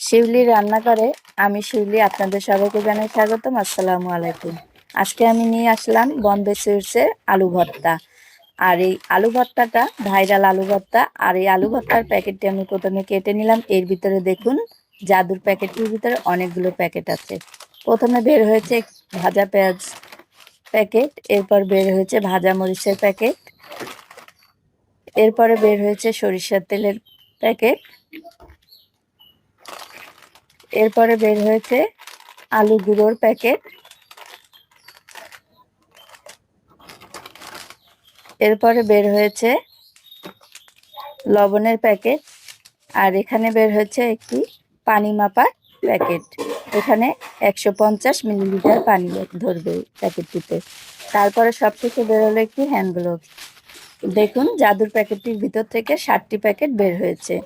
শিউলি রান্নাঘরে আমি শিউলি আপনাদের সবাইকে জানাই স্বাগতম। আসসালামু আলাইকুম। আজকে আমি নিয়ে আসলাম বম্বে সুইটসের আলু ভর্তা। আর এই আলু ভর্তাটা ভাইরাল আলু ভর্তা। আর এই আলু ভর্তার প্যাকেটটি আমি প্রথমে কেটে নিলাম। এর ভিতরে দেখুন জাদুর প্যাকেটটির ভিতরে অনেকগুলো প্যাকেট আছে। প্রথমে বের হয়েছে ভাজা পেঁয়াজ প্যাকেট, এরপর বের হয়েছে ভাজা মরিচের প্যাকেট, এরপরে বের হয়েছে সরিষার তেলের প্যাকেট, এরপরে বের হয়েছে আলু গুঁড়োর প্যাকেট, এরপরে বের হয়েছে লবণের প্যাকেট, আর এখানে বের হয়েছে একটি পানি মাপার প্যাকেট। এখানে 150 মিলিলিটার পানি ধরবে প্যাকেটটিতে। তারপরে সবশেষে বের হলো একটি হ্যান্ড গ্লোভস। দেখুন জাদুর প্যাকেটটির ভিতর থেকে 7টি প্যাকেট বের হয়েছে।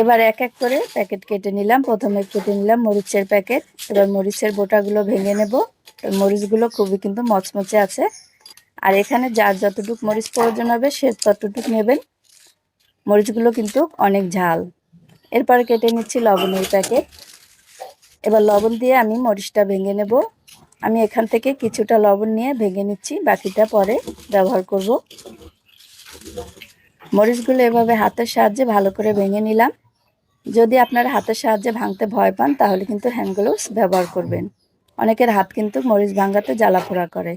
এবার এক এক করে প্যাকেট কেটে নিলাম। প্রথমে কেটে নিলাম মরিচের প্যাকেট। এবার মরিচের বোটাগুলো ভেঙে নেব। মরিচগুলো খুবই কিন্তু মচমচে আছে। আর এখানে যার যতটুকু মরিচ প্রয়োজন হবে সে ততটুকু নেবেন। মরিচগুলো কিন্তু অনেক ঝাল। এরপরে কেটে নিচ্ছি লবণের প্যাকেট। এবার লবণ দিয়ে আমি মরিচটা ভেঙে নেব। আমি এখান থেকে কিছুটা লবণ নিয়ে ভেঙে নিচ্ছি, বাকিটা পরে ব্যবহার করব। মরিচগুলো এভাবে হাতের সাহায্যে ভালো করে ভেঙে নিলাম। যদি আপনারা হাতের সাহায্যে ভাঙতে ভয় পান তাহলে কিন্তু হ্যান্ড গ্লোভস ব্যবহার করবেন। অনেকের হাত কিন্তু মরিচ ভাঙাতে জ্বালাপোড়া করে।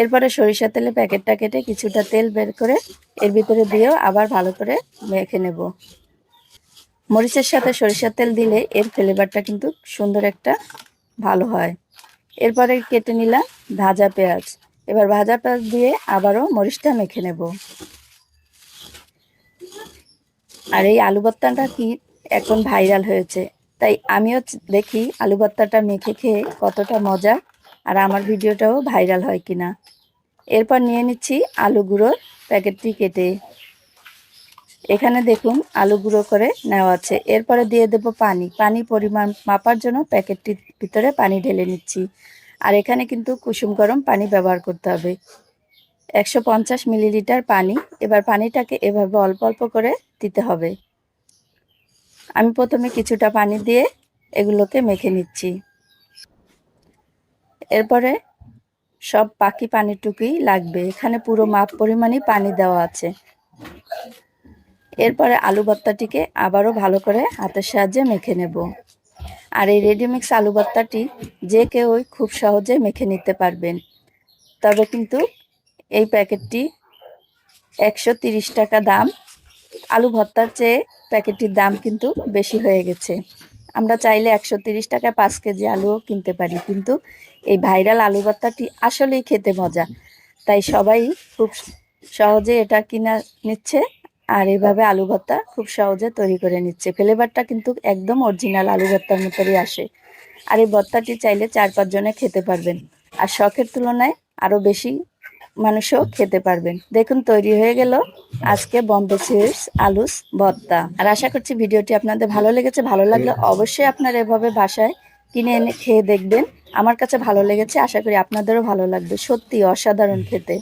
এরপরে সরিষা তেলে প্যাকেটটা কেটে কিছুটা তেল বের করে এর ভিতরে দিয়েও আবার ভালো করে মেখে নেব। মরিচের সাথে সরিষার তেল দিলে এর ফ্লেভারটা কিন্তু সুন্দর একটা ভালো হয়। এরপরে কেটে নিলাম ভাজা পেঁয়াজ। এবার ভাজা পেঁয়াজ দিয়ে আবারও মরিচটা মেখে নেব। আর এই আলু ভর্তাটা কি এখন ভাইরাল হয়েছে, তাই আমিও দেখি আলু ভর্তাটা মেখে খেয়ে কতটা মজা, আর আমার ভিডিওটাও ভাইরাল হয় কিনা। এরপর নিয়ে নিচ্ছি আলু গুঁড়োর প্যাকেটটি কেটে। এখানে দেখুন আলু গুঁড়ো করে নেওয়া আছে। এরপরে দিয়ে দেব পানি পরিমাণ মাপার জন্য প্যাকেটটির ভিতরে পানি ঢেলে নিচ্ছি। আর এখানে কিন্তু কুসুম গরম পানি ব্যবহার করতে হবে, 150 মিলিলিটার পানি। এবার পানিটাকে এভাবে অল্প অল্প করে দিতে হবে। আমি প্রথমে কিছুটা পানি দিয়ে এগুলোকে মেখে নিচ্ছি। এরপরে সব বাকি পানিটুকুই লাগবে, এখানে পুরো মাপ পরিমাণই পানি দেওয়া আছে। এরপরে আলু ভর্তাটিকে আবারও ভালো করে হাতের সাহায্যে মেখে নেব। আর এই রেডিমিক্স আলু ভর্তাটি যে কেউই খুব সহজে মেখে নিতে পারবেন। তবে কিন্তু এই প্যাকেটটি 130 টাকা দাম। আলু ভর্তার চেয়ে প্যাকেটটির দাম কিন্তু বেশি হয়ে গেছে। আমরা চাইলে 130 টাকায় 5 কেজি আলুও কিনতে পারি, কিন্তু এই ভাইরাল আলু ভর্তাটি আসলেই খেতে মজা, তাই সবাই খুব সহজে এটা কিনা নিচ্ছে। আর এইভাবে আলু ভর্তা খুব সহজে তৈরি করে নিচ্ছে। ফ্লেভারটা কিন্তু একদম অরিজিনাল আলু ভর্তার মতোই আসে। আর এই ভর্তাটি চাইলে 4-5 জনে খেতে পারবেন। আর শখের তুলনায় আরও বেশি মানুষও খেতে পারবেন। দেখুন তৈরি হয়ে গেল আজকে বম্বে সুইটস আলুস ভর্তা। আর আশা করছি ভিডিওটি আপনাদের ভালো লেগেছে। ভালো লাগলে অবশ্যই আপনারা এভাবে বাসায় কিনে এনে খেয়ে দেখবেন। আমার কাছে ভালো লেগেছে, আশা করি আপনাদেরও ভালো লাগবে। সত্যি অসাধারণ খেতে।